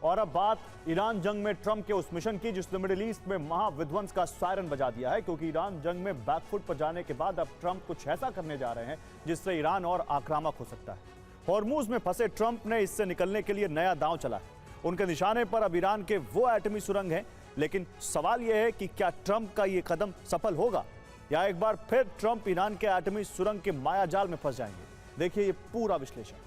और अब बात ईरान जंग में ट्रंप के उस मिशन की जिसने मिडिल ईस्ट में महाविध्वंस का सायरन बजा दिया है, क्योंकि ईरान जंग में बैकफुट पर जाने के बाद अब ट्रंप कुछ ऐसा करने जा रहे हैं जिससे ईरान और आक्रामक हो सकता है। हॉर्मूज में फंसे ट्रंप ने इससे निकलने के लिए नया दांव चला है। उनके निशाने पर अब ईरान के वो एटमी सुरंग हैं, लेकिन सवाल यह है कि क्या ट्रंप का यह कदम सफल होगा या एक बार फिर ट्रंप ईरान के एटमी सुरंग के मायाजाल में फंस जाएंगे। देखिए ये पूरा विश्लेषण।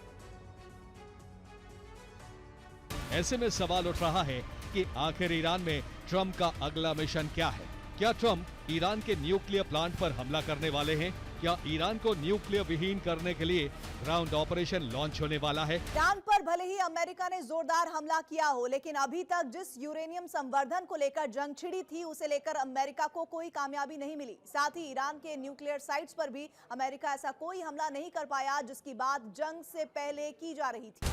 ऐसे में सवाल उठ रहा है कि आखिर ईरान में ट्रंप का अगला मिशन क्या है। क्या ट्रंप ईरान के न्यूक्लियर प्लांट पर हमला करने वाले हैं? क्या ईरान को न्यूक्लियर विहीन करने के लिए ग्राउंड ऑपरेशन लॉन्च होने वाला है? ईरान पर भले ही अमेरिका ने जोरदार हमला किया हो, लेकिन अभी तक जिस यूरेनियम संवर्धन को लेकर जंग छिड़ी थी उसे लेकर अमेरिका को कोई कामयाबी नहीं मिली। साथ ही ईरान के न्यूक्लियर साइट्स पर भी अमेरिका ऐसा कोई हमला नहीं कर पाया जिसकी बात जंग से पहले की जा रही थी।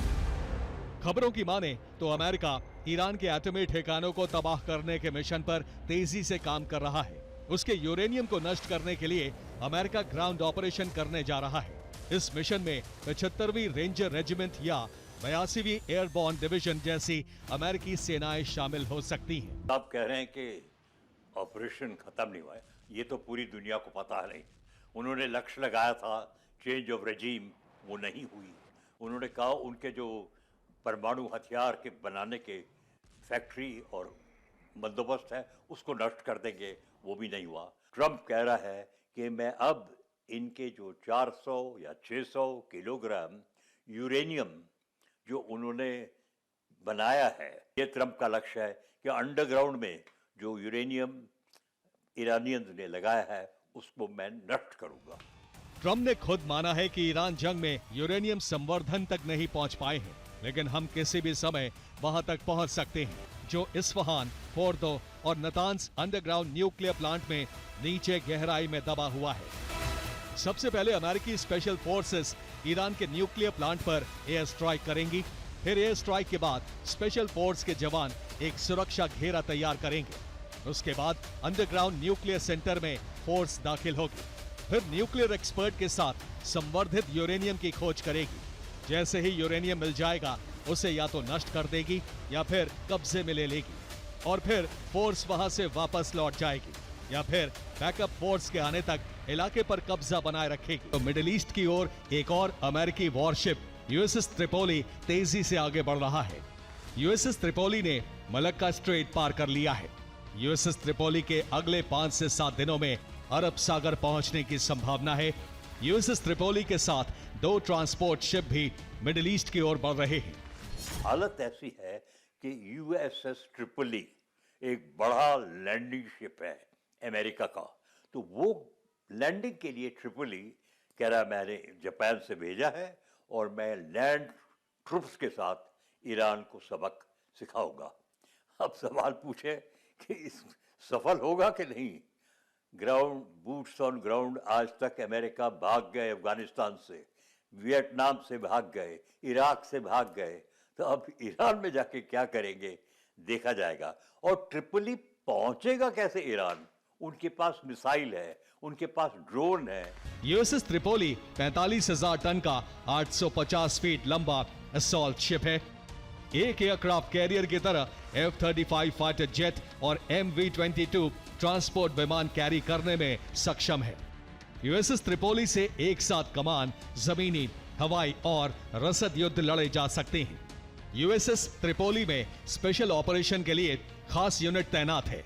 खबरों की माने तो अमेरिका ईरान के एटमी ठिकानों को तबाह करने के मिशन पर तेजी से काम कर रहा है। उसके यूरेनियम को नष्ट करने के लिए अमेरिका ग्राउंड ऑपरेशन करने जा रहा है। इस मिशन में 75वीं रेंजर रेजिमेंट या 82वीं एयरबॉर्न डिवीजन जैसी अमेरिकी सेनाएं शामिल हो सकती हैं। आप कह रहे हैं कि ऑपरेशन खत्म नहीं हुआ है, ये तो पूरी दुनिया को पता है नहीं। उन्होंने लक्ष्य लगाया था चेंज ऑफ रेजीम, वो नहीं हुई। उन्होंने कहा उनके जो परमाणु हथियार के बनाने के फैक्ट्री और बंदोबस्त है उसको नष्ट कर देंगे, वो भी नहीं हुआ। ट्रंप कह रहा है कि मैं अब इनके जो 400 या 600 किलोग्राम यूरेनियम जो उन्होंने बनाया है, ये ट्रंप का लक्ष्य है कि अंडरग्राउंड में जो यूरेनियम ईरानियंस ने लगाया है उसको मैं नष्ट करूंगा। ट्रंप ने खुद माना है कि ईरान जंग में यूरेनियम संवर्धन तक नहीं पहुंच पाए हैं, लेकिन हम किसी भी समय वहां तक पहुंच सकते हैं, जो इस्फहान, फोर्दो और नतांज अंडरग्राउंड न्यूक्लियर प्लांट में नीचे गहराई में दबा हुआ है। सबसे पहले अमेरिकी स्पेशल फोर्सेस ईरान के न्यूक्लियर प्लांट पर एयर स्ट्राइक करेंगी। फिर एयर स्ट्राइक के बाद स्पेशल फोर्स के जवान एक सुरक्षा घेरा तैयार करेंगे। उसके बाद अंडरग्राउंड न्यूक्लियर सेंटर में फोर्स दाखिल होगी। फिर न्यूक्लियर एक्सपर्ट के साथ संवर्धित यूरेनियम की खोज करेगी। जैसे ही यूरेनियम मिल जाएगा उसे या तो नष्ट कर देगी या फिर कब्जे में ले लेगी, और फिर फोर्स वहां से वापस लौट जाएगी या फिर बैकअप फोर्स के आने तक इलाके पर कब्जा बनाए रखेगी। तो मिडिल ईस्ट की ओर एक और अमेरिकी वॉरशिप यूएसएस त्रिपोली तेजी से आगे बढ़ रहा है। यूएसएस त्रिपोली ने मलक्का स्ट्रेट पार कर लिया है। यूएसएस त्रिपोली के अगले 5 से 7 दिनों में अरब सागर पहुंचने की संभावना है। यूएसएस त्रिपोली के साथ 2 ट्रांसपोर्ट शिप भी मिडिल ईस्ट की ओर बढ़ रहे हैं। हालत ऐसी है कि यूएसएस ट्रिपोली एक बड़ा लैंडिंग शिप है अमेरिका का, तो वो लैंडिंग के लिए ट्रिपोली कह रहा मैंने जापान से भेजा है और मैं लैंड ट्रूप्स के साथ ईरान को सबक सिखाऊंगा। अब सवाल पूछे कि इस सफल होगा कि नहीं। ग्राउंड बूट्स ऑन ग्राउंड आज तक अमेरिका भाग गए, अफगानिस्तान से, वियतनाम से भाग गए, इराक से भाग गए, तो अब ईरान में जाके क्या करेंगे देखा जाएगा। और ट्रिपोली पहुंचेगा कैसे ईरान? उनके पास मिसाइल है, उनके पास ड्रोन है। यूएसएस त्रिपोली 45,000 टन का 850 फीट लंबा असॉल्ट शिप है। एक एयरक्राफ्ट कैरियर की तरह F-35 फाइटर जेट और MV-22 ट्रांसपोर्ट विमान कैरी करने में सक्षम है। यूएसएस त्रिपोली से एक साथ कमान, जमीनी, हवाई और रसद युद्ध लड़े जा सकते हैं। यूएसएस त्रिपोली में स्पेशल ऑपरेशन के लिए खास यूनिट तैनात है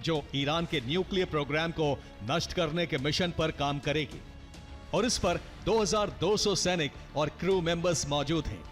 जो ईरान के न्यूक्लियर प्रोग्राम को नष्ट करने के मिशन पर काम करेगी, और इस पर 2200 सैनिक और क्रू मेंबर्स मौजूद हैं।